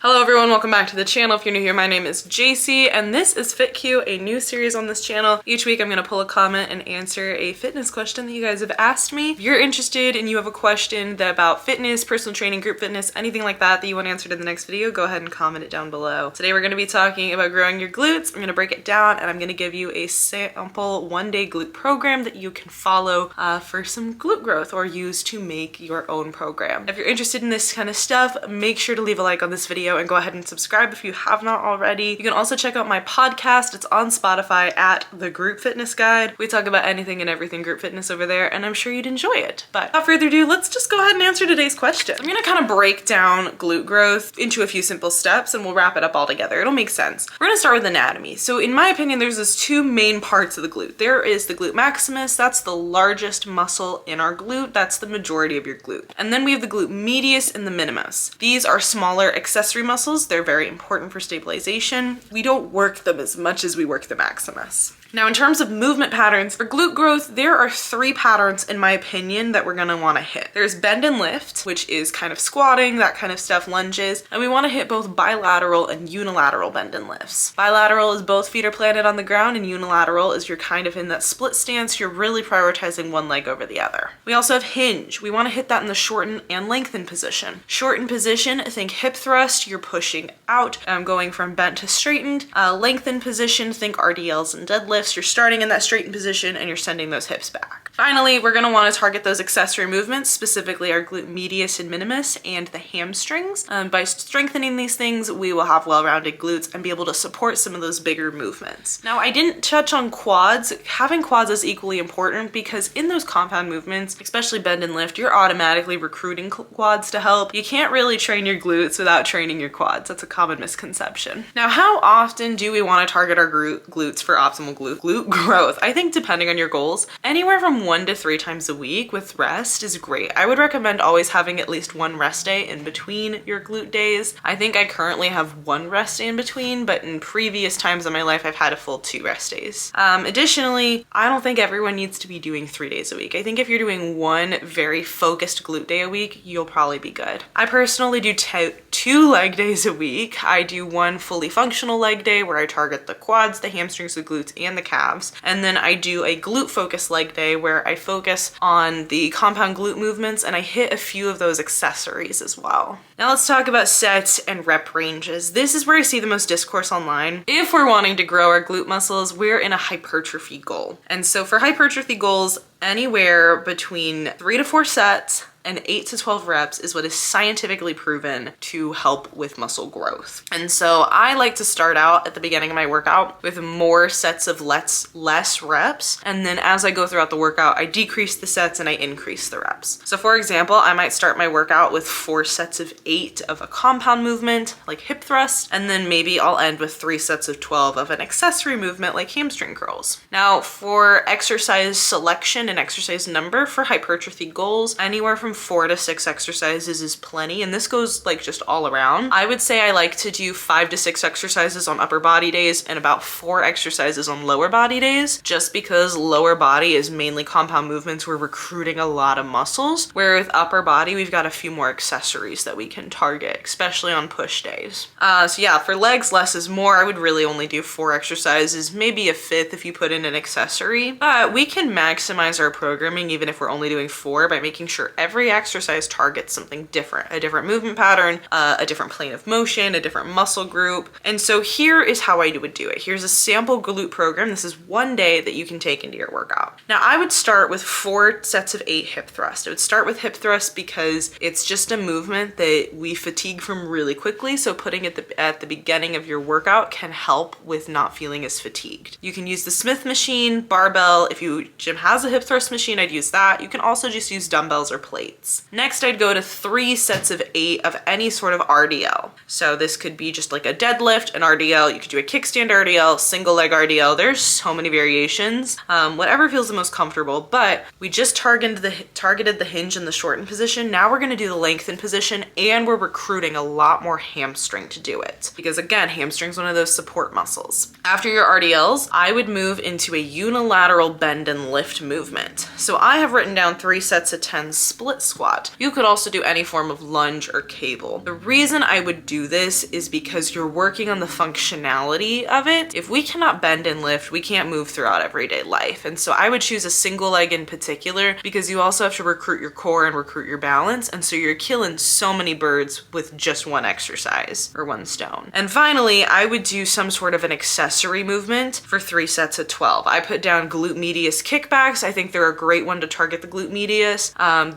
Hello everyone, welcome back to the channel. If you're new here, my name is Jaycee and this is FitQ, a new series on this channel. Each week I'm going to pull a comment and answer a fitness question that you guys have asked me. If you're interested and you have a question about fitness, personal training, group fitness, anything like that you want answered in the next video, go ahead and comment it down below. Today we're going to be talking about growing your glutes. I'm going to break it down and I'm going to give you a sample one-day glute program that you can follow for some glute growth or use to make your own program. If you're interested in this kind of stuff, make sure to leave a like on this video and go ahead and subscribe if you have not already. You can also check out my podcast. It's on Spotify at The Group Fitness Guide. We talk about anything and everything group fitness over there, and I'm sure you'd enjoy it. But without further ado, let's just go ahead and answer today's question. I'm gonna kind of break down glute growth into a few simple steps and we'll wrap it up all together. It'll make sense. We're gonna start with anatomy. So in my opinion, there's these two main parts of the glute. There is the glute maximus. That's the largest muscle in our glute. That's the majority of your glute. And then we have the glute medius and the minimus. These are smaller accessory muscles. They're very important for stabilization. We don't work them as much as we work the maximus. Now, in terms of movement patterns, for glute growth, there are three patterns, in my opinion, that we're gonna wanna hit. There's bend and lift, which is kind of squatting, that kind of stuff, lunges, and we wanna hit both bilateral and unilateral bend and lifts. Bilateral is both feet are planted on the ground, and unilateral is you're kind of in that split stance, you're really prioritizing one leg over the other. We also have hinge. We wanna hit that in the shorten and lengthen position. Shorten position, think hip thrust, you're pushing out, going from bent to straightened. Lengthen position, think RDLs and deadlifts. You're starting in that straightened position and you're sending those hips back. Finally, we're gonna wanna target those accessory movements, specifically our glute medius and minimus and the hamstrings. By strengthening these things, we will have well-rounded glutes and be able to support some of those bigger movements. Now, I didn't touch on quads. Having quads is equally important because in those compound movements, especially bend and lift, you're automatically recruiting quads to help. You can't really train your glutes without training your quads. That's a common misconception. Now, how often do we wanna target our glutes for optimal glute growth? I think depending on your goals, anywhere from 1 to 3 times a week with rest is great. I would recommend always having at least one rest day in between your glute days. I think I currently have 1 rest day in between, but in previous times in my life, I've had a full 2 rest days. Additionally, I don't think everyone needs to be doing 3 days a week. I think if you're doing 1 very focused glute day a week, you'll probably be good. I personally do 2 leg days a week. I do 1 fully functional leg day where I target the quads, the hamstrings, the glutes, and the calves. And then I do a glute focused leg day where I focus on the compound glute movements and I hit a few of those accessories as well. Now let's talk about sets and rep ranges. This is where I see the most discourse online. If we're wanting to grow our glute muscles, we're in a hypertrophy goal. And so for hypertrophy goals, anywhere between 3 to 4 sets and 8 to 12 reps is what is scientifically proven to help with muscle growth. And so I like to start out at the beginning of my workout with more sets of less reps. And then as I go throughout the workout, I decrease the sets and I increase the reps. So for example, I might start my workout with 4 sets of 8 of a compound movement like hip thrust, and then maybe I'll end with 3 sets of 12 of an accessory movement like hamstring curls. Now for exercise selection and exercise number for hypertrophy goals, anywhere from 4 to 6 exercises is plenty, and this goes like just all around. I would say I like to do 5 to 6 exercises on upper body days and about 4 exercises on lower body days, just because lower body is mainly compound movements. We're recruiting a lot of muscles, where with upper body, we've got a few more accessories that we can target, especially on push days. So yeah, for legs, less is more. I would really only do 4 exercises, maybe a 5th if you put in an accessory, but we can maximize our programming even if we're only doing 4 by making sure every exercise targets something different, a different movement pattern, a different plane of motion, a different muscle group. And so here is how I would do it. Here's a sample glute program. This is 1 day that you can take into your workout. Now I would start with 4 sets of 8 hip thrust. I would start with hip thrust because it's just a movement that we fatigue from really quickly. So putting it at the beginning of your workout can help with not feeling as fatigued. You can use the Smith machine, barbell. If your gym has a hip thrust machine, I'd use that. You can also just use dumbbells or plates. Next, I'd go to 3 sets of 8 of any sort of RDL. So this could be just like a deadlift, an RDL. You could do a kickstand RDL, single leg RDL. There's so many variations, whatever feels the most comfortable. But we just targeted the hinge in the shortened position. Now we're gonna do the lengthened position, and we're recruiting a lot more hamstring to do it. Because again, hamstring's one of those support muscles. After your RDLs, I would move into a unilateral bend and lift movement. movement. So I have written down 3 sets of 10 split squat. You could also do any form of lunge or cable. The reason I would do this is because you're working on the functionality of it. If we cannot bend and lift, we can't move throughout everyday life. And so I would choose a single leg in particular because you also have to recruit your core and recruit your balance. And so you're killing so many birds with just one exercise or one stone. And finally, I would do some sort of an accessory movement for 3 sets of 12. I put down glute medius kickbacks. I think they're a great one to target the glute medius.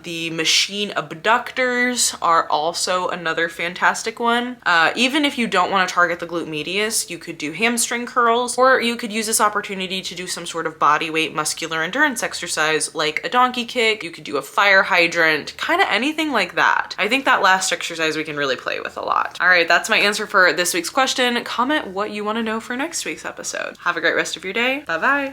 The machine abductors are also another fantastic one. Even if you don't want to target the glute medius, you could do hamstring curls, or you could use this opportunity to do some sort of body weight muscular endurance exercise like a donkey kick. You could do a fire hydrant, kind of anything like that. I think that last exercise we can really play with a lot. All right, that's my answer for this week's question. Comment what you want to know for next week's episode. Have a great rest of your day. Bye-bye.